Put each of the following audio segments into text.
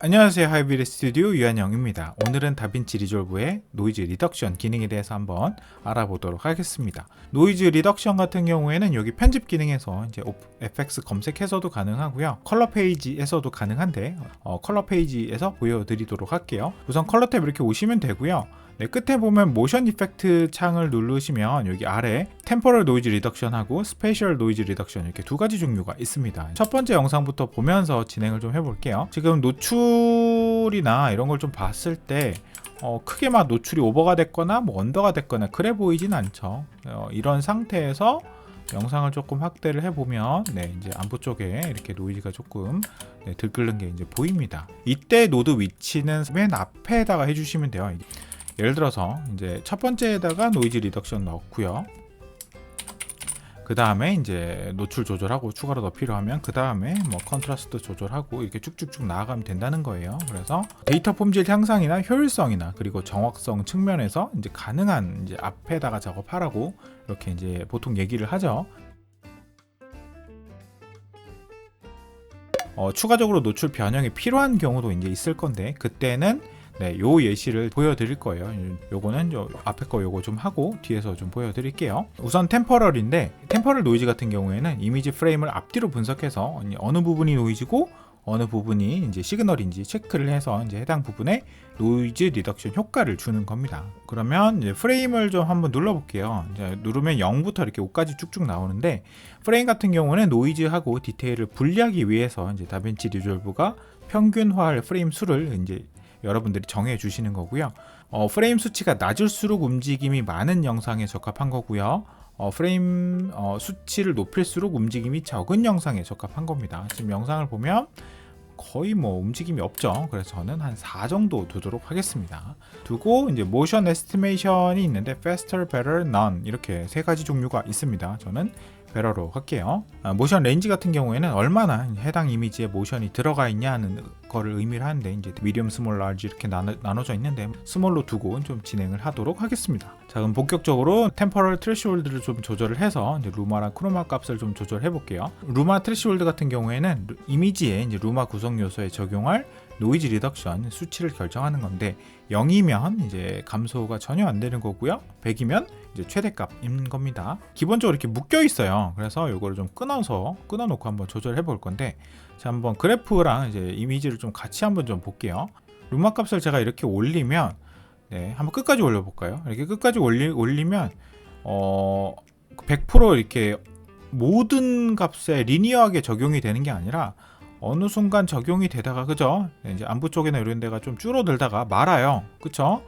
안녕하세요. 하이브리드 스튜디오 유한영입니다. 오늘은 다빈치 리졸브의 노이즈 리덕션 기능에 대해서 한번 알아보도록 하겠습니다. 노이즈 리덕션 같은 경우에는 여기 편집 기능에서 이제 FX 검색해서도 가능하고요. 컬러 페이지에서도 가능한데 컬러 페이지에서 보여드리도록 할게요. 우선 컬러 탭 이렇게 오시면 되고요. 네, 끝에 보면 모션 이펙트 창을 누르시면 여기 아래 템포럴 노이즈 리덕션하고 스페셜 노이즈 리덕션 이렇게 두 가지 종류가 있습니다. 첫 번째 영상부터 보면서 진행을 좀 해볼게요. 지금 노출이나 이런 걸 좀 봤을 때 크게 막 노출이 오버가 됐거나 뭐 언더가 됐거나 그래 보이진 않죠. 이런 상태에서 영상을 조금 확대를 해보면 이제 안보 쪽에 이렇게 노이즈가 조금 들끓는 게 이제 보입니다. 이때 노드 위치는 맨 앞에다가 해주시면 돼요. 예를 들어서 이제 첫 번째에다가 노이즈 리덕션 넣고요. 그 다음에 이제 노출 조절하고 추가로 더 필요하면 그 다음에 뭐 컨트라스트 조절하고 이렇게 쭉쭉쭉 나아가면 된다는 거예요. 그래서 데이터 폼질 향상이나 효율성이나 그리고 정확성 측면에서 이제 가능한 이제 앞에다가 작업하라고 이렇게 이제 보통 얘기를 하죠. 추가적으로 노출 변형이 필요한 경우도 이제 있을 건데 그때는 요 예시를 보여드릴 거예요. 요거는 앞에 거 요거 좀 하고 뒤에서 좀 보여드릴게요. 우선 템퍼럴인데 템퍼럴 노이즈 같은 경우에는 이미지 프레임을 앞뒤로 분석해서 어느 부분이 노이즈고 어느 부분이 이제 시그널인지 체크를 해서 이제 해당 부분에 노이즈 리덕션 효과를 주는 겁니다. 그러면 이제 프레임을 좀 한번 눌러볼게요. 이제 누르면 0부터 이렇게 5까지 쭉쭉 나오는데 프레임 같은 경우는 노이즈하고 디테일을 분리하기 위해서 이제 다빈치 리졸브가 평균화할 프레임 수를 이제 여러분들이 정해 주시는 거고요. 프레임 수치가 낮을수록 움직임이 많은 영상에 적합한 거고요. 프레임 수치를 높일수록 움직임이 적은 영상에 적합한 겁니다. 지금 영상을 보면 거의 뭐 움직임이 없죠. 그래서 저는 한 4 정도 두도록 하겠습니다. 두고 이제 모션 에스티메이션이 있는데 faster, better, none 이렇게 세 가지 종류가 있습니다. 저는 베러로 할게요. 모션 레인지 같은 경우에는 얼마나 해당 이미지에 모션이 들어가 있냐 하는 거를 의미를 하는데 이제 미디엄, 스몰, 라지 이렇게 나눠져 있는데 스몰로 두고 좀 진행을 하도록 하겠습니다. 자, 그럼 본격적으로 템퍼럴 트래시홀드를 좀 조절을 해서 이제 루마랑 크로마 값을 좀 조절해 볼게요. 루마 트래시홀드 같은 경우에는 이미지에 이제 루마 구성 요소에 적용할 노이즈 리덕션 수치를 결정하는 건데 0이면 이제 감소가 전혀 안 되는 거고요. 100이면 이제 최대값인 겁니다. 기본적으로 이렇게 묶여 있어요. 그래서 이거를 좀 끊어놓고 한번 조절해 볼 건데, 자, 한번 그래프랑 이제 이미지를 좀 같이 한번 좀 볼게요. 루마 값을 제가 이렇게 올리면, 한번 끝까지 올려볼까요? 이렇게 끝까지 올리면 100% 이렇게 모든 값에 리니어하게 적용이 되는 게 아니라 어느 순간 적용이 되다가, 그죠? 이제 안부 쪽이나 이런 데가 좀 줄어들다가 말아요. 그쵸?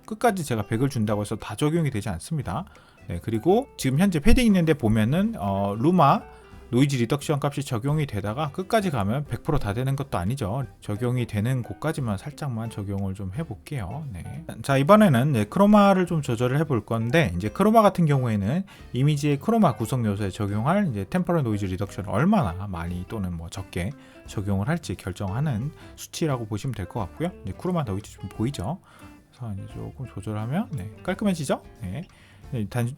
끝까지 제가 100을 준다고 해서 다 적용이 되지 않습니다. 그리고 지금 현재 패딩 있는데 보면은 루마 노이즈 리덕션 값이 적용이 되다가 끝까지 가면 100% 다 되는 것도 아니죠. 적용이 되는 곳까지만 살짝만 적용을 좀 해볼게요. 자, 이번에는 크로마를 좀 조절을 해볼 건데, 이제 크로마 같은 경우에는 이미지의 크로마 구성 요소에 적용할 이제 템퍼럴 노이즈 리덕션을 얼마나 많이 또는 뭐 적게 적용을 할지 결정하는 수치라고 보시면 될 것 같고요. 이제 크로마 노이즈 좀 보이죠? 그래서 이제 조금 조절하면 깔끔해지죠?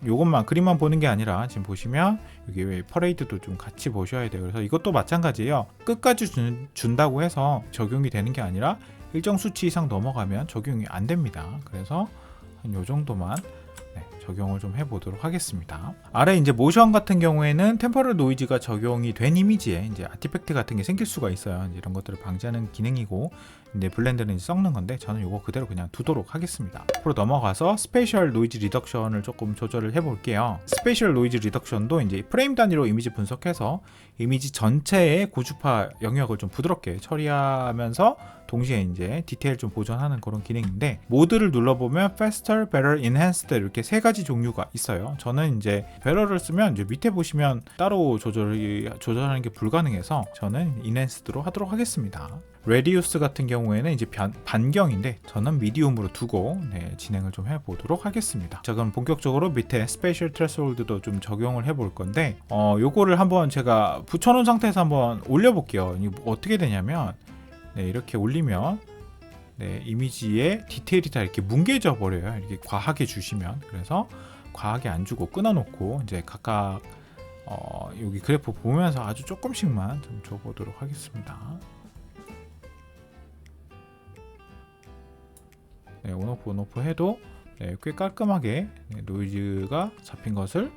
요것만 그림만 보는 게 아니라 지금 보시면 여기 퍼레이드도 좀 같이 보셔야 돼요. 그래서 이것도 마찬가지예요. 끝까지 준다고 해서 적용이 되는 게 아니라 일정 수치 이상 넘어가면 적용이 안 됩니다. 그래서 한 요 정도만 적용을 좀 해보도록 하겠습니다. 아래 이제 모션 같은 경우에는 템퍼럴 노이즈가 적용이 된 이미지에 이제 아티팩트 같은 게 생길 수가 있어요. 이제 이런 것들을 방지하는 기능이고, 근데 블렌드는 썩는 건데 저는 이거 그대로 그냥 두도록 하겠습니다. 앞으로 넘어가서 스페셜 노이즈 리덕션을 조금 조절을 해볼게요. 스페셜 노이즈 리덕션도 이제 프레임 단위로 이미지 분석해서 이미지 전체의 고주파 영역을 좀 부드럽게 처리하면서 동시에 이제 디테일 좀 보존하는 그런 기능인데, 모드를 눌러보면 faster, better, enhanced 이렇게 세 가지 종류가 있어요. 저는 이제 better를 쓰면 이제 밑에 보시면 따로 조절하는 게 불가능해서 저는 enhanced로 하도록 하겠습니다. 레디우스 같은 경우에는 이제 반경인데 저는 미디움으로 두고 진행을 좀 해보도록 하겠습니다. 자, 그럼 본격적으로 밑에 스페셜 트레스홀드도 좀 적용을 해볼 건데, 요거를 한번 제가 붙여놓은 상태에서 한번 올려볼게요. 이게 어떻게 되냐면 이렇게 올리면 이미지의 디테일이 다 이렇게 뭉개져 버려요. 이렇게 과하게 주시면. 그래서 과하게 안 주고 끊어놓고 이제 각각 여기 그래프 보면서 아주 조금씩만 좀 줘보도록 하겠습니다. 네, 온오프 해도 네, 꽤 깔끔하게 노이즈가 잡힌 것을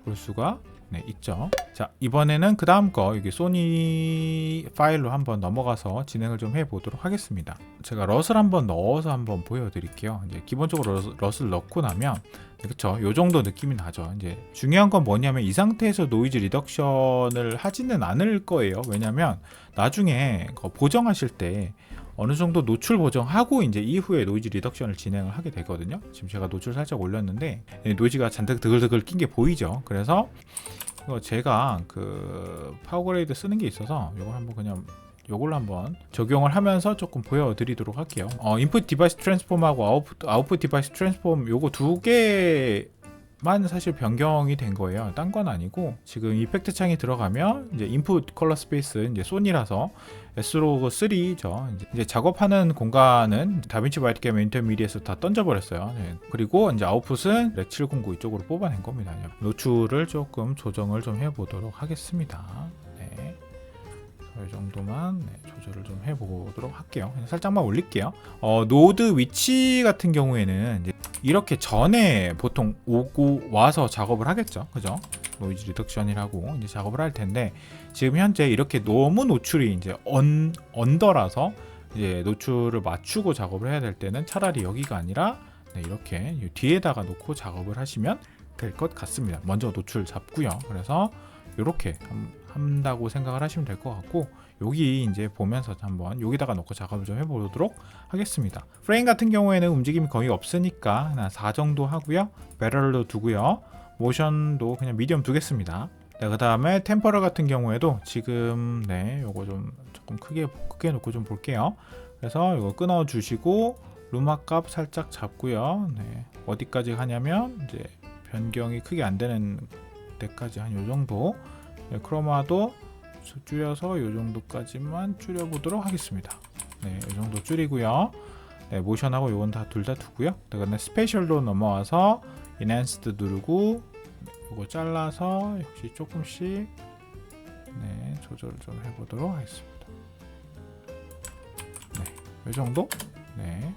볼 수가 있죠. 자, 이번에는 그 다음 거 여기 소니 파일로 한번 넘어가서 진행을 좀 해보도록 하겠습니다. 제가 럿을 한번 넣어서 한번 보여드릴게요. 이제 기본적으로 럿을 넣고 나면 그쵸, 요 정도 느낌이 나죠. 이제 중요한 건 뭐냐면 이 상태에서 노이즈 리덕션을 하지는 않을 거예요. 왜냐면 나중에 보정하실 때 어느 정도 노출 보정하고 이제 이후에 노이즈 리덕션을 진행을 하게 되거든요. 지금 제가 노출 살짝 올렸는데 노이즈가 잔뜩 드글드글 낀 게 보이죠. 그래서 이거 제가 그 파워그레이드 쓰는 게 있어서 이걸 한번 그냥 요걸로 한번 적용을 하면서 조금 보여드리도록 할게요. 인풋 디바이스 트랜스폼하고 아웃풋 디바이스 트랜스폼 요거 두 개만 사실 변경이 된 거예요. 딴 건 아니고 지금 이펙트 창이 들어가면 이제 인풋 컬러 스페이스 이제 소니라서 S로그 3죠. 이제 작업하는 공간은 다빈치 바이트캠 인터미디에서 다 던져버렸어요. 네. 그리고 이제 아웃풋은 렉 709 이쪽으로 뽑아낸 겁니다. 노출을 조금 조정을 좀 해보도록 하겠습니다. 네. 이 정도만 조절을 좀 해보도록 할게요. 살짝만 올릴게요. 노드 위치 같은 경우에는 이제 이렇게 전에 보통 오고 와서 작업을 하겠죠. 그죠? 노이즈 리덕션이라고 이제 작업을 할 텐데 지금 현재 이렇게 너무 노출이 이제 언더라서 이제 노출을 맞추고 작업을 해야 될 때는 차라리 여기가 아니라 이렇게 뒤에다가 놓고 작업을 하시면 될 것 같습니다. 먼저 노출 잡고요. 그래서 이렇게 한다고 생각을 하시면 될 것 같고 여기 이제 보면서 한번 여기다가 놓고 작업을 좀 해보도록 하겠습니다. 프레임 같은 경우에는 움직임이 거의 없으니까 한 4 정도 하고요. 배럴로 두고요. 모션도 그냥 미디엄 두겠습니다. 네, 그 다음에 템퍼럴 같은 경우에도 지금 요거 좀 조금 크게 놓고 좀 볼게요. 그래서 이거 끊어 주시고 루마 값 살짝 잡고요. 네, 어디까지 하냐면 이제 변경이 크게 안 되는 데까지 한 요 정도. 네, 크로마도 줄여서 요 정도까지만 줄여보도록 하겠습니다. 네, 이 정도 줄이고요. 네, 모션하고 요건 둘 다 두고요. 그다음에 스페셜로 넘어와서 인핸스드 누르고 요거 잘라서 역시 조금씩 조절을 좀 해보도록 하겠습니다. 네, 이 정도. 네,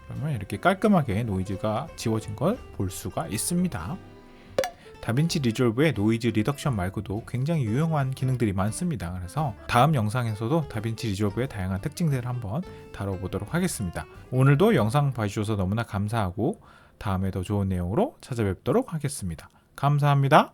그러면 이렇게 깔끔하게 노이즈가 지워진 걸 볼 수가 있습니다. 다빈치 리졸브의 노이즈 리덕션 말고도 굉장히 유용한 기능들이 많습니다. 그래서 다음 영상에서도 다빈치 리졸브의 다양한 특징들을 한번 다뤄보도록 하겠습니다. 오늘도 영상 봐주셔서 너무나 감사하고 다음에 더 좋은 내용으로 찾아뵙도록 하겠습니다. 감사합니다.